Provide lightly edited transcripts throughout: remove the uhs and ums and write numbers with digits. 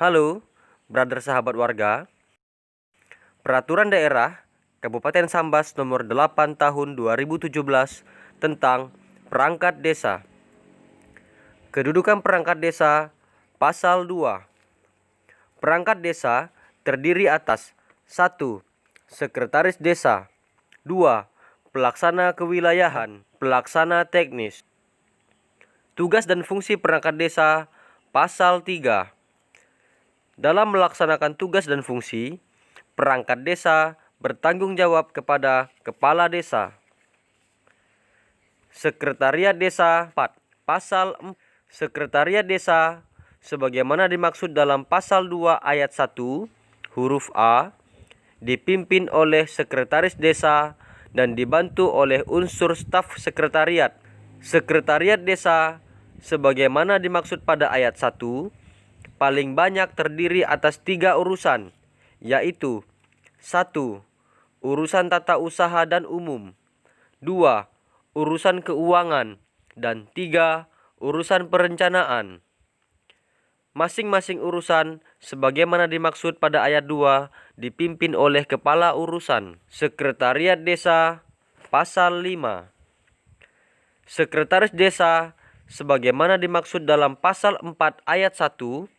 Halo, brother sahabat warga. Peraturan Daerah Kabupaten Sambas Nomor 8 Tahun 2017 tentang Perangkat Desa. Kedudukan perangkat desa, Pasal 2. Perangkat desa terdiri atas 1. Sekretaris Desa. 2. Pelaksana kewilayahan, pelaksana teknis. Tugas dan fungsi perangkat desa, Pasal 3. Dalam melaksanakan tugas dan fungsi, perangkat desa bertanggung jawab kepada Kepala Desa. Sekretariat Desa 4. Pasal 4. Sekretariat Desa sebagaimana dimaksud dalam Pasal 2 ayat 1 huruf A dipimpin oleh Sekretaris Desa dan dibantu oleh unsur staf sekretariat. Sekretariat Desa sebagaimana dimaksud pada ayat 1 paling banyak terdiri atas 3 urusan, yaitu 1. Urusan tata usaha dan umum. 2. Urusan keuangan. Dan 3. Urusan perencanaan. Masing-masing urusan sebagaimana dimaksud pada ayat 2 dipimpin oleh kepala urusan. Sekretariat Desa Pasal 5. Sekretaris Desa sebagaimana dimaksud dalam Pasal 4 ayat 1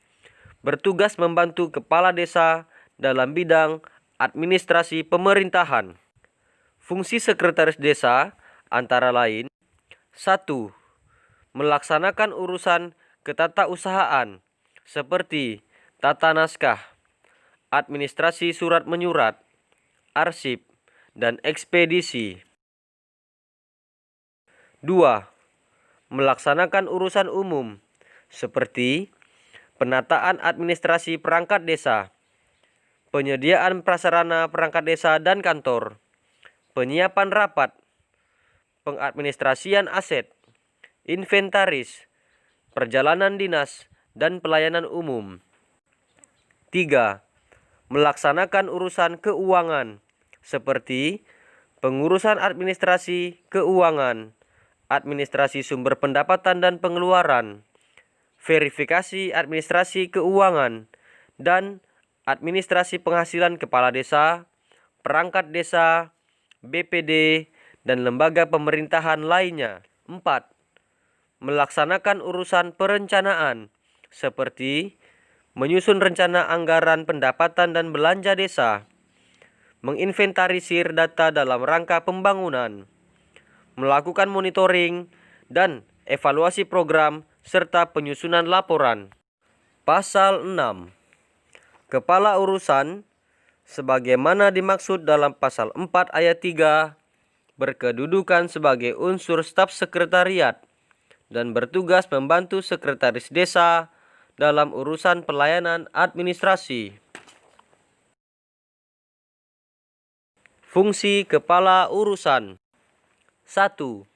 bertugas membantu kepala desa dalam bidang administrasi pemerintahan. Fungsi sekretaris desa antara lain 1. Melaksanakan urusan ketatausahaan seperti tata naskah, administrasi surat menyurat, arsip, dan ekspedisi. 2. Melaksanakan urusan umum seperti penataan administrasi perangkat desa, penyediaan prasarana perangkat desa dan kantor, penyiapan rapat, pengadministrasian aset, inventaris, perjalanan dinas, dan pelayanan umum. 3. Melaksanakan urusan keuangan seperti pengurusan administrasi keuangan, administrasi sumber pendapatan dan pengeluaran, verifikasi administrasi keuangan, dan administrasi penghasilan kepala desa, perangkat desa, BPD, dan lembaga pemerintahan lainnya. 4. Melaksanakan urusan perencanaan seperti menyusun rencana anggaran pendapatan dan belanja desa, menginventarisir data dalam rangka pembangunan, melakukan monitoring dan evaluasi program serta penyusunan laporan. Pasal 6. Kepala urusan sebagaimana dimaksud dalam Pasal 4 ayat 3 berkedudukan sebagai unsur staf sekretariat dan bertugas membantu sekretaris desa dalam urusan pelayanan administrasi. Fungsi kepala urusan 1.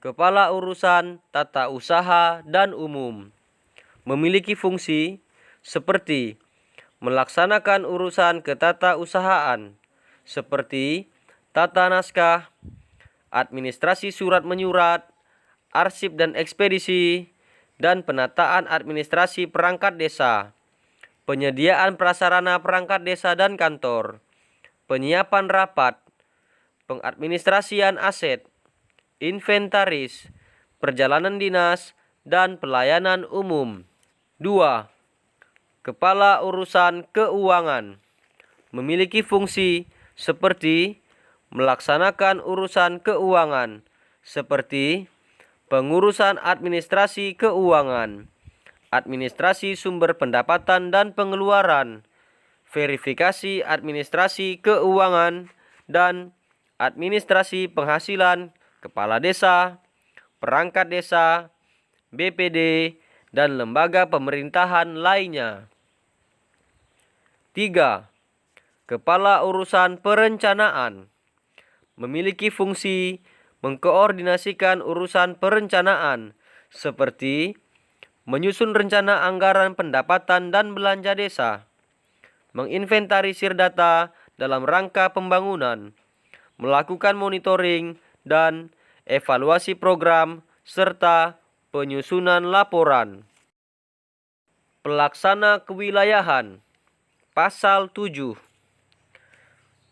Kepala urusan tata usaha dan umum memiliki fungsi seperti melaksanakan urusan ketatausahaan seperti tata naskah, administrasi surat menyurat, arsip dan ekspedisi, dan penataan administrasi perangkat desa, penyediaan prasarana perangkat desa dan kantor, penyiapan rapat, pengadministrasian aset, inventaris, perjalanan dinas, dan pelayanan umum. 2. Kepala urusan keuangan memiliki fungsi seperti melaksanakan urusan keuangan seperti pengurusan administrasi keuangan, administrasi sumber pendapatan dan pengeluaran, verifikasi administrasi keuangan, dan administrasi penghasilan kepala desa, perangkat desa, BPD, dan lembaga pemerintahan lainnya. 3. Kepala urusan perencanaan memiliki fungsi mengkoordinasikan urusan perencanaan seperti menyusun rencana anggaran pendapatan dan belanja desa, menginventarisir data dalam rangka pembangunan, melakukan monitoring dan evaluasi program serta penyusunan laporan. Pelaksana kewilayahan. Pasal 7.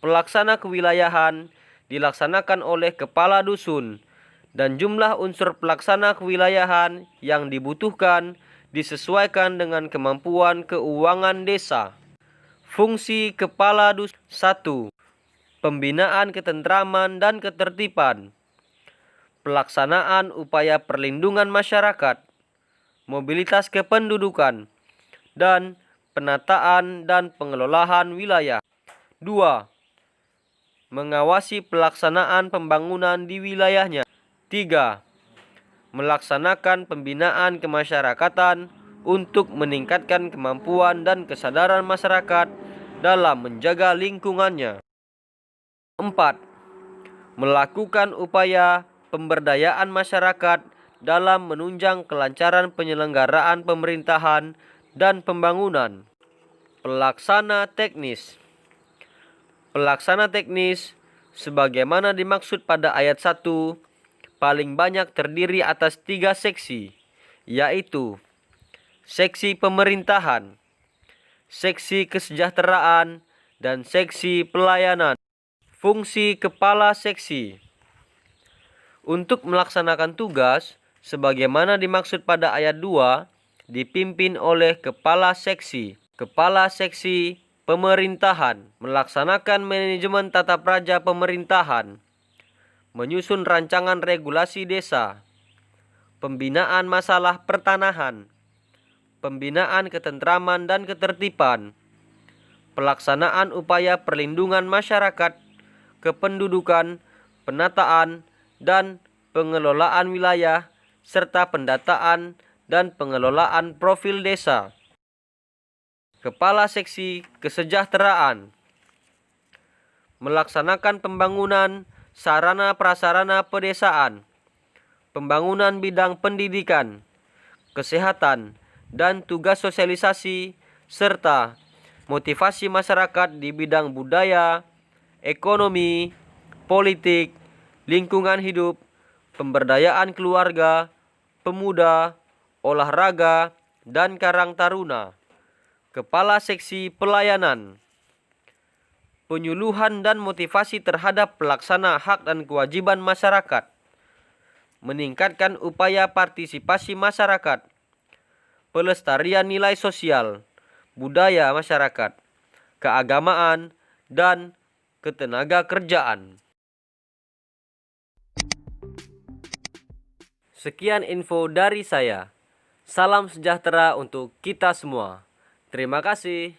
Pelaksana kewilayahan dilaksanakan oleh kepala dusun dan jumlah unsur pelaksana kewilayahan yang dibutuhkan disesuaikan dengan kemampuan keuangan desa. Fungsi kepala dusun. 1. Pembinaan ketentraman dan ketertiban. Pelaksanaan upaya perlindungan masyarakat, mobilitas kependudukan, dan penataan dan pengelolaan wilayah. 2. Mengawasi pelaksanaan pembangunan di wilayahnya. 3. Melaksanakan pembinaan kemasyarakatan untuk meningkatkan kemampuan dan kesadaran masyarakat dalam menjaga lingkungannya. 4. Melakukan upaya pemberdayaan masyarakat dalam menunjang kelancaran penyelenggaraan pemerintahan dan pembangunan. Pelaksana teknis. Pelaksana teknis sebagaimana dimaksud pada ayat 1 paling banyak terdiri atas 3 seksi, yaitu seksi pemerintahan, seksi kesejahteraan, dan seksi pelayanan. Fungsi kepala seksi. Untuk melaksanakan tugas sebagaimana dimaksud pada ayat 2 dipimpin oleh kepala seksi. Kepala seksi pemerintahan melaksanakan manajemen tata praja pemerintahan, menyusun rancangan regulasi desa, pembinaan masalah pertanahan, pembinaan ketentraman dan ketertiban, pelaksanaan upaya perlindungan masyarakat, kependudukan, penataan, dan pengelolaan wilayah, serta pendataan dan pengelolaan profil desa. Kepala seksi kesejahteraan melaksanakan pembangunan sarana prasarana pedesaan, pembangunan bidang pendidikan, kesehatan, dan tugas sosialisasi, serta motivasi masyarakat di bidang budaya, ekonomi, politik, lingkungan hidup, pemberdayaan keluarga, pemuda, olahraga, dan karang taruna. Kepala seksi pelayanan. Penyuluhan dan motivasi terhadap pelaksana hak dan kewajiban masyarakat. Meningkatkan upaya partisipasi masyarakat. Pelestarian nilai sosial, budaya masyarakat, keagamaan, dan ketenaga kerjaan. Sekian info dari saya. Salam sejahtera untuk kita semua. Terima kasih.